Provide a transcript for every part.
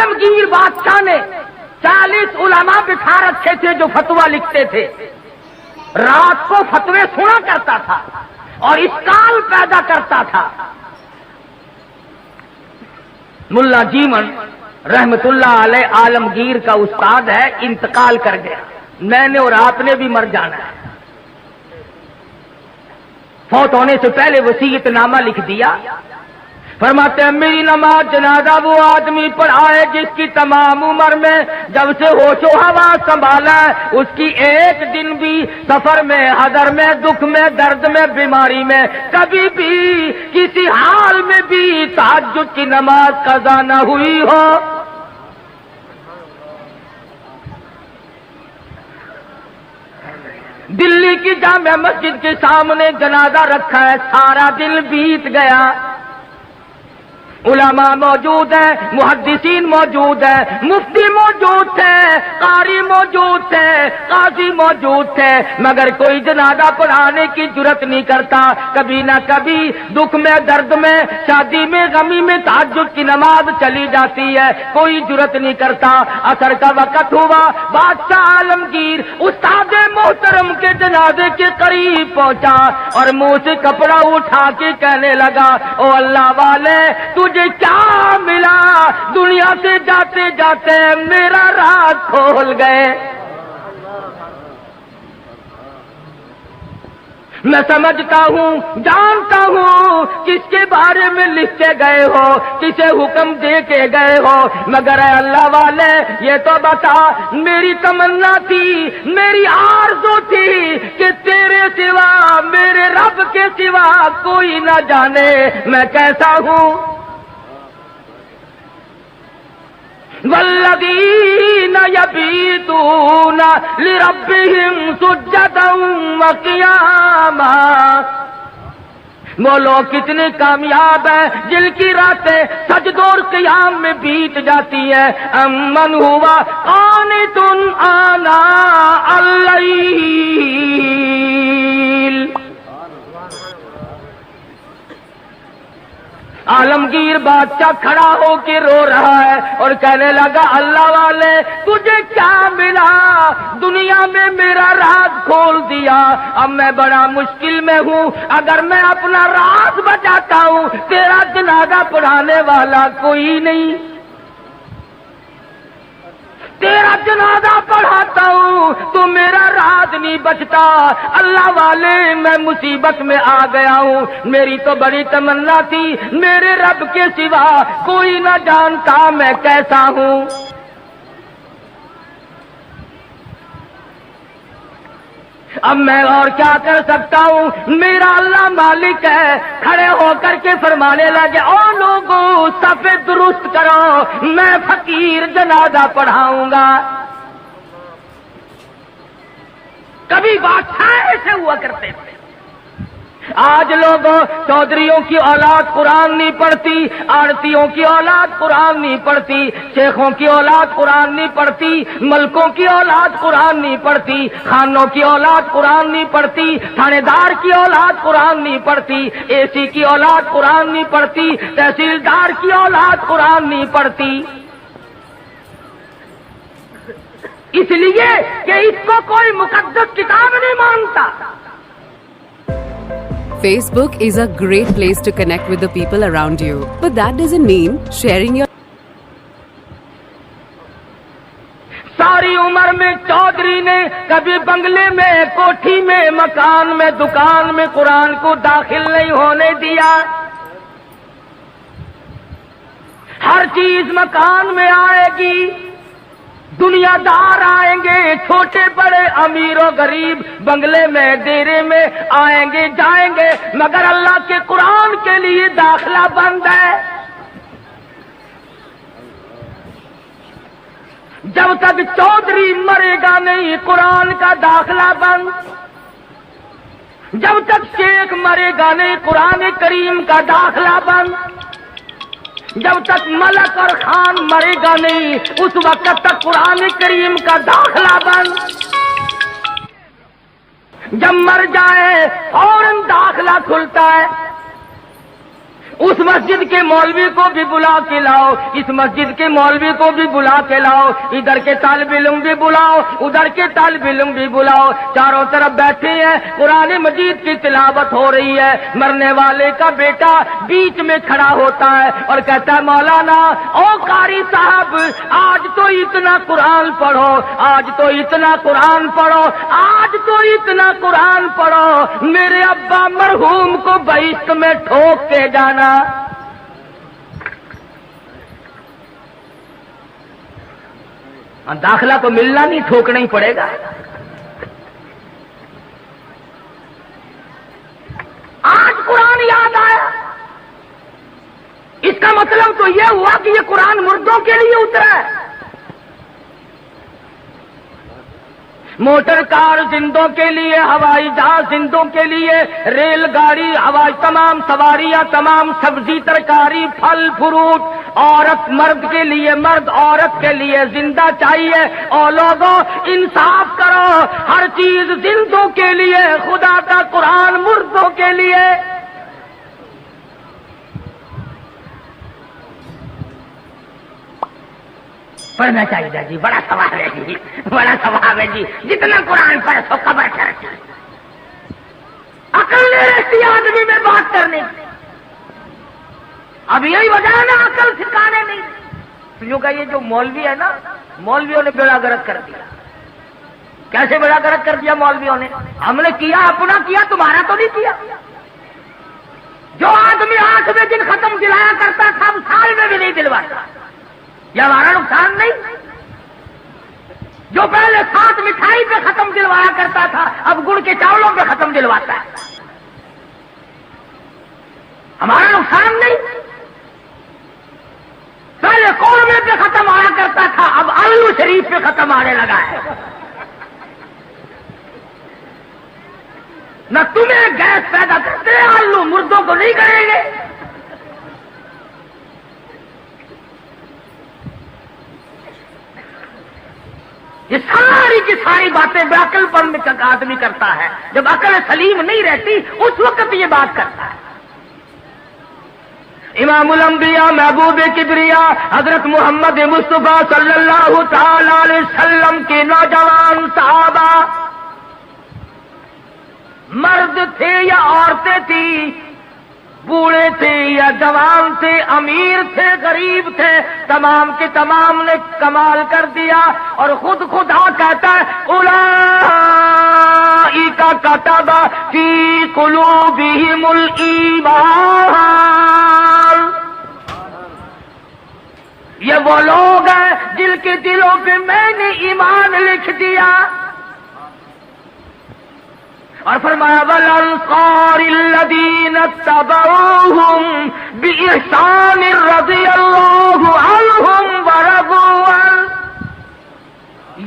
عالمگیر بادشاہ نے 40 علماء بٹھا رکھے تھے جو فتویٰ لکھتے تھے. رات کو فتوے سنا کرتا تھا اور اشکال پیدا کرتا تھا. ملا جیمن رحمت اللہ علیہ عالمگیر کا استاد ہے، انتقال کر گیا. میں نے اور آپ نے بھی مر جانا ہے. فوت ہونے سے پہلے وصیت نامہ لکھ دیا. فرماتے ہیں میری نماز جنازہ وہ آدمی پڑھائے جس کی تمام عمر میں جب سے ہوش و حواس سنبھالا ہے اس کی ایک دن بھی سفر میں، حضر میں، دکھ میں، درد میں، بیماری میں کبھی بھی کسی حال میں بھی تہجد کی نماز قضا نہ ہوئی ہو. دلی کی جامع مسجد کے سامنے جنازہ رکھا ہے، سارا دن بیت گیا. علماء موجود ہیں، محدثین موجود ہیں، مفتی موجود تھے، قاری موجود تھے، قاضی موجود تھے، مگر کوئی جنازہ پڑھانے کی جرت نہیں کرتا. کبھی نہ کبھی دکھ میں، درد میں، شادی میں، غمی میں تہجد کی نماز چلی جاتی ہے، کوئی جرت نہیں کرتا. عصر کا وقت ہوا، بادشاہ عالمگیر استاد محترم کے جنازے کے قریب پہنچا اور منہ سے کپڑا اٹھا کے کہنے لگا او اللہ والے تجھے کیا ملا؟ دنیا سے جاتے جاتے میرا راز کھول گئے. میں سمجھتا ہوں، جانتا ہوں کس کے بارے میں لکھ کے گئے ہو، کسے حکم دے کے گئے ہو، مگر اے اللہ والے یہ تو بتا، میری تمنا تھی، میری آرزو تھی کہ تیرے سوا، میرے رب کے سوا کوئی نہ جانے میں کیسا ہوں. والذین یبیتون لربہم سجدا وقیاما. وہ لوگ کتنے کامیاب ہیں جن کی راتیں سجدوں اور قیام میں بیت جاتی ہیں. امن ہوا قانت آناء اللیل. عالمگیر بادشاہ کھڑا ہو کے رو رہا ہے اور کہنے لگا اللہ والے تجھے کیا ملا؟ دنیا میں میرا راز کھول دیا، اب میں بڑا مشکل میں ہوں. اگر میں اپنا راز بچاتا ہوں تیرا جنازہ پڑھانے والا کوئی نہیں، تیرا جنازہ پڑھاتا ہوں تو میرا راز نہیں بچتا. اللہ والے میں مصیبت میں آ گیا ہوں. میری تو بڑی تمنا تھی میرے رب کے سوا کوئی نہ جانتا میں کیسا ہوں. اب میں اور کیا کر سکتا ہوں؟ میرا اللہ مالک ہے. کھڑے ہو کر کے فرمانے لگے او لوگوں صف درست کرو، میں فقیر جنازہ پڑھاؤں گا. کبھی بادشاہ ایسے ہوا کرتے تھے. آج لوگوں چودھریوں کی اولاد قرآن نہیں پڑھتی، آڑتیوں کی اولاد قرآن نہیں پڑھتی، شیخوں کی اولاد قرآن نہیں پڑھتی، ملکوں کی اولاد قرآن نہیں پڑھتی، خانوں کی اولاد قرآن نہیں پڑھتی، تھانے دار کی اولاد قرآن نہیں پڑھتی، اے سی کی اولاد قرآن نہیں پڑھتی، تحصیلدار کی اولاد قرآن نہیں پڑھتی. اس لیے کہ اس کو کوئی مقدس کتاب نہیں مانتا. Facebook is a great place to connect with the people around you. But that doesn't mean sharing your... ساری عمر میں چودھری نے کبھی بنگلے میں، کوٹھی میں، مکان میں، دکان میں قرآن کو داخل نہیں ہونے دیا. ہر چیز مکان میں آئے گی، دنیا دار آئیں گے، چھوٹے بڑے، امیر و غریب بنگلے میں، ڈیرے میں آئیں گے جائیں گے، مگر اللہ کے قرآن کے لیے داخلہ بند ہے. جب تک چودھری مرے گا نہیں قرآن کا داخلہ بند. جب تک شیخ مرے گا نہیں قرآن کریم کا داخلہ بند. جب تک ملک اور خان مرے گا نہیں اس وقت تک قرآن کریم کا داخلہ بند. جب مر جائے فوراً داخلہ کھلتا ہے. اس مسجد کے مولوی کو بھی بلا کے لاؤ، اس مسجد کے مولوی کو بھی بلا کے لاؤ، ادھر کے طالب علم بھی بلاؤ، ادھر کے طالب علم بھی بلاؤ، چاروں طرف بیٹھے ہیں، قرآن مجید کی تلاوت ہو رہی ہے، مرنے والے کا بیٹا بیچ میں کھڑا ہوتا ہے اور کہتا ہے مولانا او قاری صاحب آج تو اتنا قرآن پڑھو، آج تو اتنا قرآن پڑھو، آج تو اتنا قرآن پڑھو، میرے ابا مرحوم کو بہشت میں ٹھوک کے جانا۔ داخلہ تو ملنا نہیں، ٹھوکنا ہی پڑے گا۔ آج قرآن یاد آیا، اس کا مطلب تو یہ ہوا کہ یہ قرآن مردوں کے لیے اترا ہے۔ موٹر کار زندوں کے لیے، ہوائی جہاز زندوں کے لیے، ریل گاڑی ہوائی، تمام سواریاں، تمام سبزی ترکاری پھل فروٹ، عورت مرد کے لیے، مرد عورت کے لیے زندہ چاہیے۔ اور لوگوں انصاف کرو، ہر چیز زندوں کے لیے، خدا کا قرآن مردوں کے لیے۔ پڑھنا چاہیے جی، بڑا ثواب ہے جی، بڑا ثواب ہے جی، جتنا قرآن پڑھ سو قبر چڑھتی۔ عقل نہیں رہتی آدمی میں بات کرنے کی۔ اب یہی وجہ ہے نا عقل سکھانے نہیں۔ جو کہ یہ جو مولوی ہے نا، مولویوں نے بیڑا گرک کر دیا۔ کیسے بیڑا گرک کر دیا مولویوں نے؟ ہم نے کیا اپنا کیا، تمہارا تو نہیں کیا۔ جو آدمی 8 دن ختم دلایا کرتا تھا اب سال میں بھی نہیں دلواتا، یہ ہمارا نقصان نہیں؟ جو پہلے 7 مٹھائی پہ ختم دلوایا کرتا تھا اب گڑ کے چاولوں پہ ختم دلواتا ہے، ہمارا نقصان نہیں؟ پہلے قورمے پہ ختم آیا کرتا تھا اب آلو شریف پہ ختم آنے لگا ہے۔ نہ تمہیں گیس پیدا کرتے آلو، مردوں کو نہیں کریں گے۔ یہ ساری کی ساری باتیں بے عقل پن میں آدمی کرتا ہے، جب عقل سلیم نہیں رہتی اس وقت یہ بات کرتا ہے۔ امام الانبیاء محبوب کبریا حضرت محمد مصطفیٰ صلی اللہ تعالی علیہ وسلم کے نوجوان صحابہ، مرد تھے یا عورتیں تھیں، بوڑھے تھے یا جوان تھے، امیر تھے غریب تھے، تمام کے تمام نے کمال کر دیا۔ اور خود خدا کہتا ہے اولئک کتب فی قلوبہم الایمان، یہ وہ لوگ ہیں جن کے دلوں پہ میں نے ایمان لکھ دیا۔ اور فرمایا والانصار الذین اتبعوہم بإحسان رضی اللہ عنہم ورضوا عنہ،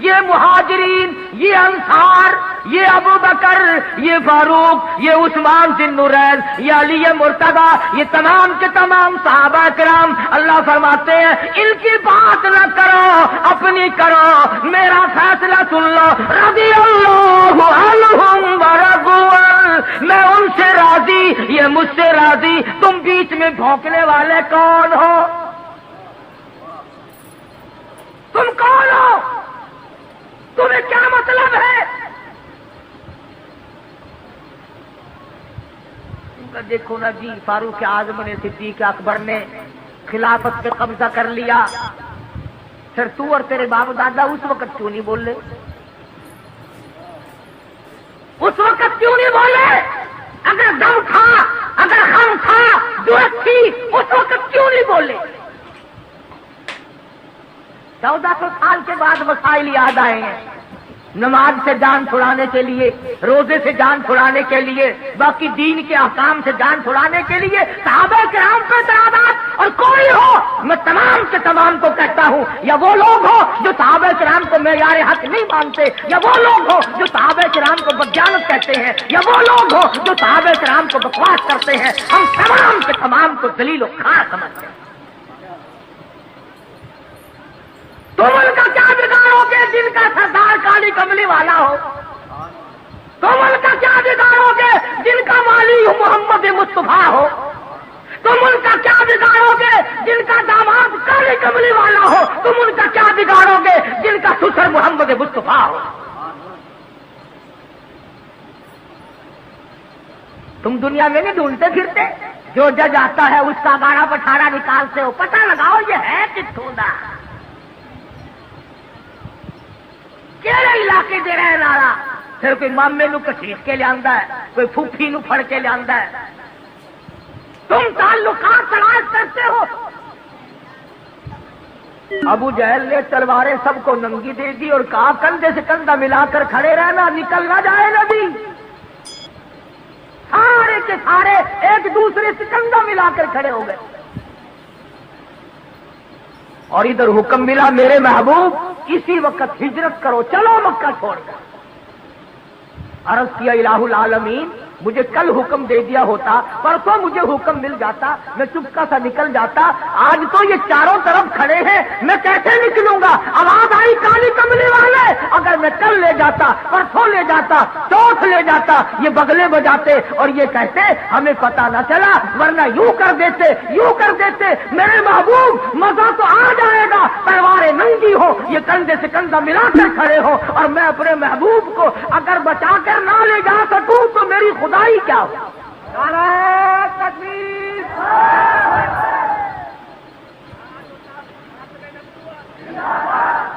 یہ مہاجرین، یہ انصار، یہ ابو بکر، یہ فاروق، یہ عثمان ذی النورین، یہ علی مرتضیٰ، یہ تمام کے تمام صحابہ کرام، اللہ فرماتے ہیں ان کی بات نہ کرو، اپنی کرو، میرا فیصلہ سن لو، رضی اللہ عنہم ورضوا عنہ، میں ان سے راضی، یہ مجھ سے راضی، تم بیچ میں بھونکنے والے کون ہو؟ تم کون ہو؟ تمہیں کیا مطلب ہے؟ دیکھو نا جی، فاروق اعظم نے، صدیق اکبر نے خلافت پہ قبضہ کر لیا، پھر تو اور تیرے باپ دادا اس وقت کیوں نہیں بولے؟ اس وقت کیوں نہیں بولے؟ اگر دم تھا، اگر ہم تھا، ضرورت تھی، اس وقت کیوں نہیں بولے؟ 1400 سال کے بعد مسائل یاد آئے ہیں، نماز سے جان چھڑانے کے لیے، روزے سے جان چھڑانے کے لیے، باقی دین کے احکام سے جان چھڑانے کے لیے صحابہ کرام پہ اعتراضات۔ اور کوئی ہو، میں تمام کے تمام کو کہتا ہوں، یا وہ لوگ ہو جو صحابہ کرام کو معیار حق نہیں مانتے، یا وہ لوگ ہو جو صحابہ کرام کو بدجانت کہتے ہیں، یا وہ لوگ ہو جو صحابہ کرام کو بکواس کرتے ہیں، ہم تمام کے تمام کو ذلیل و خوار سمجھتے ہیں۔ تم ان کا کیا بگاڑو گے جن کا سردار کالی کملی والا ہو؟ تم ان کا کیا بگاڑو گے جن کا والی محمد مصطفیٰ ہو؟ تم ان کا کیا بگاڑو گے جن کا داماد کالی کملی والا ہو؟ تم ان کا کیا بگاڑو گے جن کا سسر محمد مصطفیٰ ہو؟ تم دنیا میں نہیں ڈھونڈتے پھرتے؟ جو جج آتا ہے اس کا باڑا پٹھارا نکالتے ہو، پتہ لگاؤ یہ ہے کتوں دا، کہڑے علاقے دے رہے نارا؟ پھر کوئی مامے نو کسیٹ کے لیا ہے، کوئی پھوپھی نو پھڑ کے لیا ہے۔ تم تعلقات تلاش کرتے ہو۔ ابو جہل نے تلواریں سب کو ننگی دے دی اور کہا کندھے سے کندھا ملا کر کھڑے رہنا، نکل نہ جائے نبی۔ سارے کے سارے ایک دوسرے سے کندھا ملا کر کھڑے ہو گئے، اور ادھر حکم ملا میرے محبوب اسی وقت ہجرت کرو، چلو مکہ چھوڑ کر۔ عرض کیا الہ العالمین، مجھے کل حکم دے دیا ہوتا، پرسوں مجھے حکم مل جاتا، میں چپکا سا نکل جاتا، آج تو یہ چاروں طرف کھڑے ہیں، میں کیسے نکلوں گا؟ آواز آئی کالی کملی والے، اگر میں کل لے جاتا، پرسوں لے جاتا، چوتھ لے جاتا، یہ بگلے بجاتے اور یہ کہتے ہمیں پتہ نہ چلا، ورنہ یوں کر دیتے، یوں کر دیتے۔ میرے محبوب مزہ تو آ جائے گا، تلواریں ننگی ہو، یہ کندھے سے کندھا ملا کر کھڑے ہو، اور میں اپنے محبوب کو اگر بچا کر نہ لے جا سکوں تو میری خدائی کیا ہو؟ نعرہ تکبیر!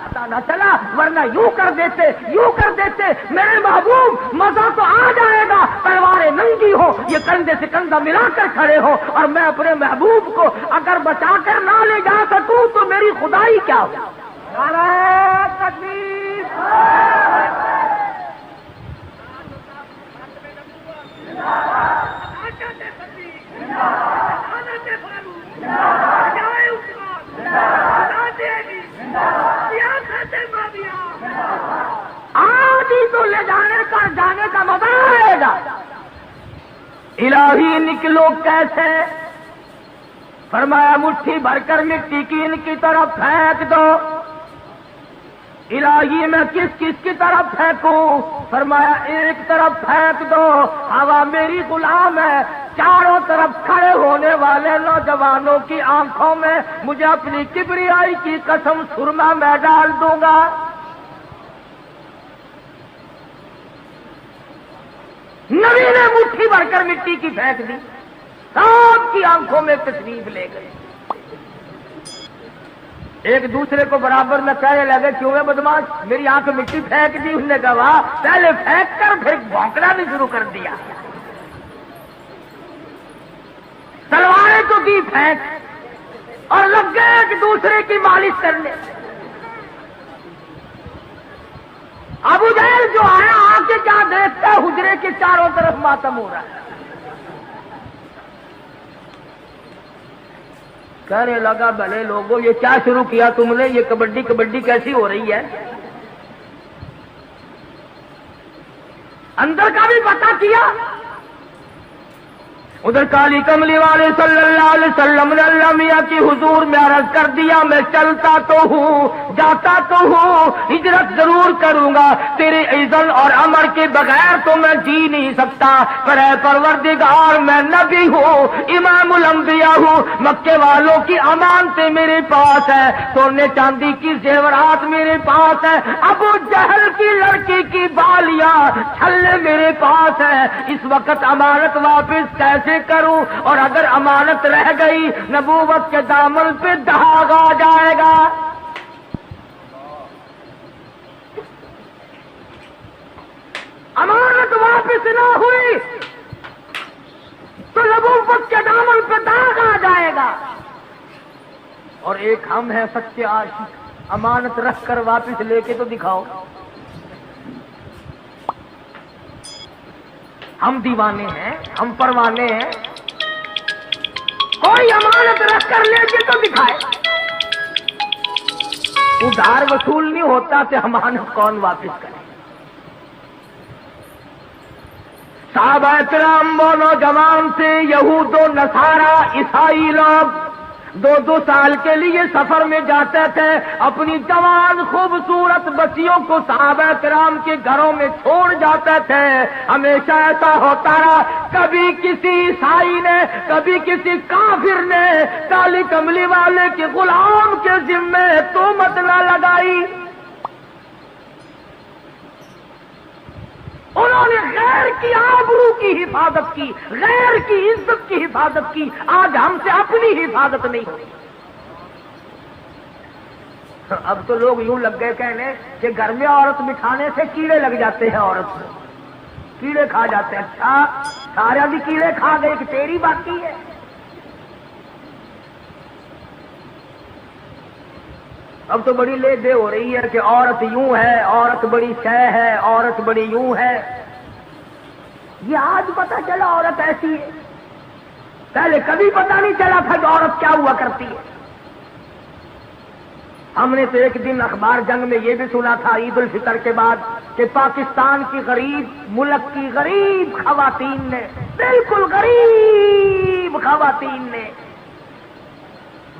پتہ نہ چلا، ورنہ یوں کر دیتے، یوں کر دیتے۔ میرے محبوب مزہ تو آ جائے گا، تلواریں ننگی ہو، یہ کندھے سے کندھا ملا کر کھڑے ہو، اور میں اپنے محبوب کو اگر بچا کر نہ لے جا سکوں تو میری خدائی کیا ہو؟ نعرہ تکبیر! آج ہی تو لے جانے کا جانے کا مزہ آئے گا۔ الہی نکلو کیسے؟ فرمایا مٹھی بھر کر مٹی کی ان کی طرف پھینک دو۔ الہی میں کس کس کی طرف پھینکوں؟ فرمایا ایک طرف پھینک دو، ہوا میری غلام ہے، چاروں طرف کھڑے ہونے والے نوجوانوں کی آنکھوں میں مجھے اپنی کبریائی کی قسم سرما میں ڈال دوں گا۔ نبی نے مٹھی بھر کر مٹی کی پھینک دی، سب کی آنکھوں میں تشریف لے گئے۔ ایک دوسرے کو برابر میں کہنے لگے کیوں ہے بدماش، میری آنکھ مٹی پھینک دی؟ انہوں نے کہا پہلے پھینک کر پھر بھونکنا بھی شروع کر دیا۔ تلواریں تو کی پھینک اور لگ گئے ایک دوسرے کی مالش کرنے۔ ابو جہل جو آیا آ کے کیا دیکھتا ہے، حجرے کے چاروں طرف ماتم ہو رہا ہے۔ کہنے لگا بھلے لوگوں یہ کیا شروع کیا تم نے، یہ کبڈی کبڈی کیسی ہو رہی ہے؟ اندر کا بھی پتہ کیا، ادھر کالی کملی والے صلی اللہ علیہ وسلم نے اللہ میاں کی حضور میں عرض کر دیا میں چلتا تو ہوں، جاتا تو ہوں، ہجرت ضرور کروں گا، تیرے اذن اور امر کے بغیر تو میں جی نہیں سکتا، پر اے پروردگار میں نبی ہوں، امام الانبیاء ہوں، مکے والوں کی امانتیں میرے پاس ہے، سونے چاندی کی زیورات میرے پاس ہے، ابو جہل کی لڑکی کی بالیاں چھلے میرے پاس ہے، اس وقت امانت واپس کیسے کروں؟ اور اگر امانت رہ گئی نبوت کے دامن پہ داغ آ جائے گا۔ امانت واپس نہ ہوئی تو نبوت کے دامن پہ داغ آ جائے گا۔ اور ایک ہم ہیں سچے عاشق، امانت رکھ کر واپس لے کے تو دکھاؤ۔ ہم دیوانے ہیں، ہم پروانے ہیں، کوئی امانت رکھ کر لے کے تو دکھائے۔ ادھار وصول نہیں ہوتا تو امانت کون واپس کرے؟ صحابہ کرام وہ نوجوان سے یہود و نصارا عیسائی لوگ دو سال کے لیے سفر میں جاتے تھے، اپنی جوان خوبصورت بچیوں کو صحابہ کرام کے گھروں میں چھوڑ جاتے تھے۔ ہمیشہ ایسا ہوتا رہا، کبھی کسی عیسائی نے، کبھی کسی کافر نے کالی کملی والے کے غلام کے ذمے تہمت نہ لگائی۔ انہوں نے غیر کی آبرو کی حفاظت کی، غیر کی عزت کی حفاظت کی۔ آج ہم سے اپنی حفاظت نہیں ہوئی۔ اب تو لوگ یوں لگ گئے کہنے کہ گھر میں عورت بٹھانے سے کیڑے لگ جاتے ہیں، عورت سے کیڑے کھا جاتے ہیں۔ اچھا، سارا بھی کیڑے کھا گئے کہ تیری باقی ہے؟ اب تو بڑی لے دے ہو رہی ہے کہ عورت یوں ہے، عورت بڑی شے ہے، عورت بڑی یوں ہے۔ یہ آج پتہ چلا عورت ایسی ہے، پہلے کبھی پتہ نہیں چلا تھا کہ عورت کیا ہوا کرتی ہے۔ ہم نے تو ایک دن اخبار جنگ میں یہ بھی سنا تھا عید الفطر کے بعد کہ پاکستان کی غریب ملک کی غریب خواتین نے، بالکل غریب خواتین نے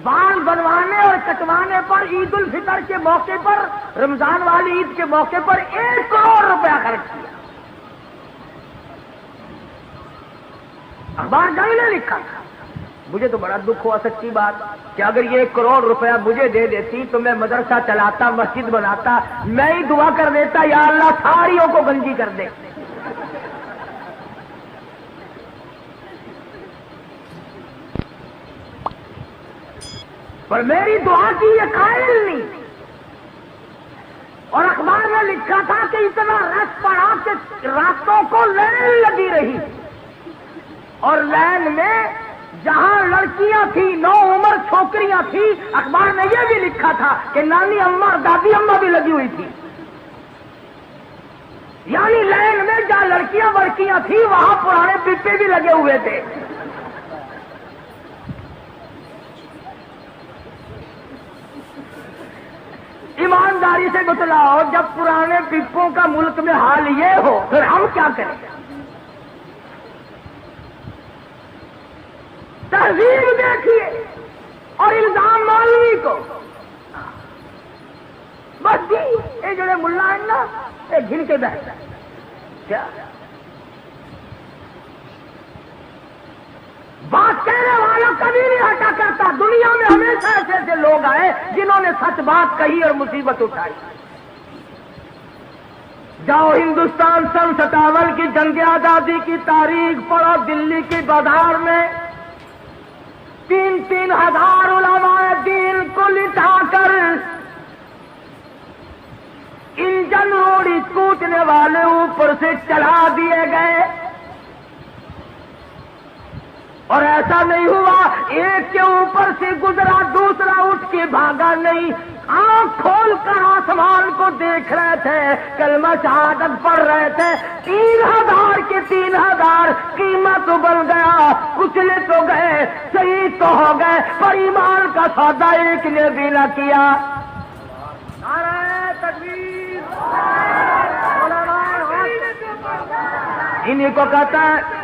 بال بنوانے اور کٹوانے پر عید الفطر کے موقع پر، رمضان والی عید کے موقع پر 1 کروڑ روپیہ خرچ کیا۔ اخبار جنگ نے لکھا تھا۔ مجھے تو بڑا دکھ ہوا سچی بات کہ اگر یہ 1 کروڑ روپیہ مجھے دے دیتی تو میں مدرسہ چلاتا، مسجد بناتا، میں ہی دعا کر دیتا یا اللہ ساریوں کو گنجی کر دے۔ پر میری دعا کی یہ قائل نہیں۔ اور اخبار میں لکھا تھا کہ اتنا رش پڑا کہ راستوں کو لائن لگی رہی، اور لائن میں جہاں لڑکیاں تھیں، نو عمر چھوکریاں تھیں، اخبار میں یہ بھی لکھا تھا کہ نانی اماں، دادی اماں بھی لگی ہوئی تھی۔ یعنی لائن میں جہاں لڑکیاں بڑکیاں تھیں وہاں پرانے پپے بھی لگے ہوئے تھے۔ ایمانداری سے بتلاؤ، جب پرانے پپوں کا ملک میں حال یہ ہو پھر ہم کیا کریں؟ تہذیب دیکھیے اور الزام مولوی کو۔ بس جی یہ جڑے ملا ہیں نا، یہ گھن کے بیٹھتا ہے کیا؟ بات کہنے والا کبھی نہیں ہٹا کرتا۔ دنیا میں ہمیشہ ایسے ایسے لوگ آئے جنہوں نے سچ بات کہی اور مصیبت اٹھائی۔ جاؤ ہندوستان سن 57 کی جنگ آزادی کی تاریخ پڑھو، دلی کی بازار میں 3-3 ہزار علماء دین کو لٹا کر انجن روڑی کوٹنے والے اوپر سے چڑھا دیے گئے، اور ایسا نہیں ہوا ایک کے اوپر سے گزرا دوسرا اٹھ کے بھاگا نہیں، آنکھ کھول کر آسمان کو دیکھ رہے تھے، کلمہ شہادت پڑھ رہے تھے۔ 3000 کے 3000 قیمت بن گیا، کچلے تو گئے، شہید تو ہو گئے، پر ایمان کا سودا ایک نے بھی نہ کیا۔ نعرہ تکبیر! انہیں کو کہتا ہے،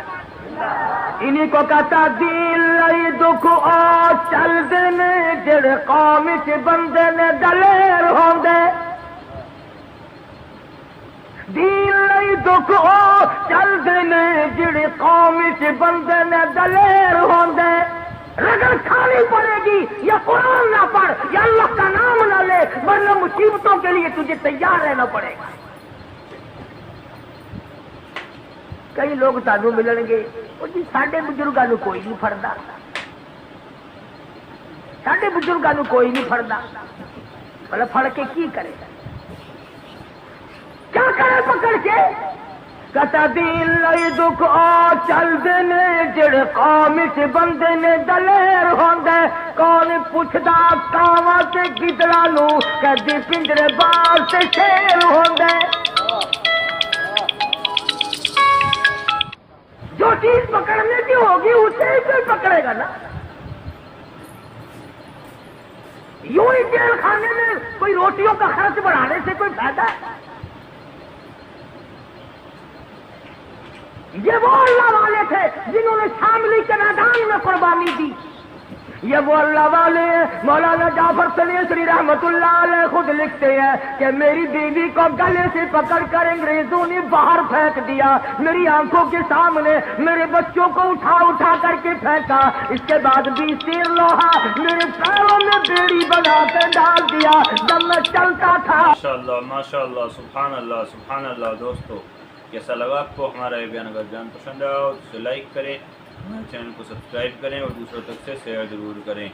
انہیں کو کہتا دین لئی دکھ او چل دینے، جڑے قوم چ بندے نے دلیر ہوندے۔ دین لئی دکھ او چل دینے، جڑے قوم چ بندے نے دلیر ہوندے۔ رگڑ کھانی پڑے گی، یا قرآن نہ پڑھ یا اللہ کا نام نہ لے، ورنہ مصیبتوں کے لیے تجھے تیار رہنا پڑے گا۔ کئی لوگ تانوں ملن گے، جی ساڈے بزرگاں نوں کوئی نہیں پھڑدا، ساڈے بزرگاں نوں کوئی نہیں پھڑدا۔ بھلا پھڑ کے کی کرے گا؟ کیا کرے پکڑ کے؟ کتا دین لئی دکھ او چل دینے، جڑے قوم چ بندے نے دلیر ہوندے۔ کون پوچھدا کاواں تے گدڑاں نوں، کدی پنجرے باز تے شیر ہوندے۔ جو چیز پکڑنے کی ہوگی اسے ہی کوئی پکڑے گا نا۔ یوں ہی جیل خانے میں کوئی روٹیوں کا خرچ بڑھانے سے کوئی فائدہ ہے؟ یہ وہ اللہ والے تھے جنہوں نے شاملی کے میدان میں قربانی دی، یہ وہ اللہ والے ہیں. مولانا جعفر سلیسری رحمت اللہ علیہ خود لکھتے ہیں کہ میری بیوی کو گلے سے پکڑ کر انگریزوں نے باہر پھینک دیا, میری آنکھوں کے سامنے میرے بچوں کو اٹھا کر کے پھینکا, اس کے بعد 20 تیر لوہا میرے پیروں میں بیڑی بنا کر ڈال دیا جب میں چلتا تھا. ماشاء اللہ سبحان اللہ سبحان اللہ. دوستو کیسا لگا آپ کو ہمارا یہ بیان؟ اگر جان پسند آیا تو اسے لائک کریں, ہمارے چینل کو سبسکرائب کریں اور دوسروں تک سے شیئر ضرور کریں.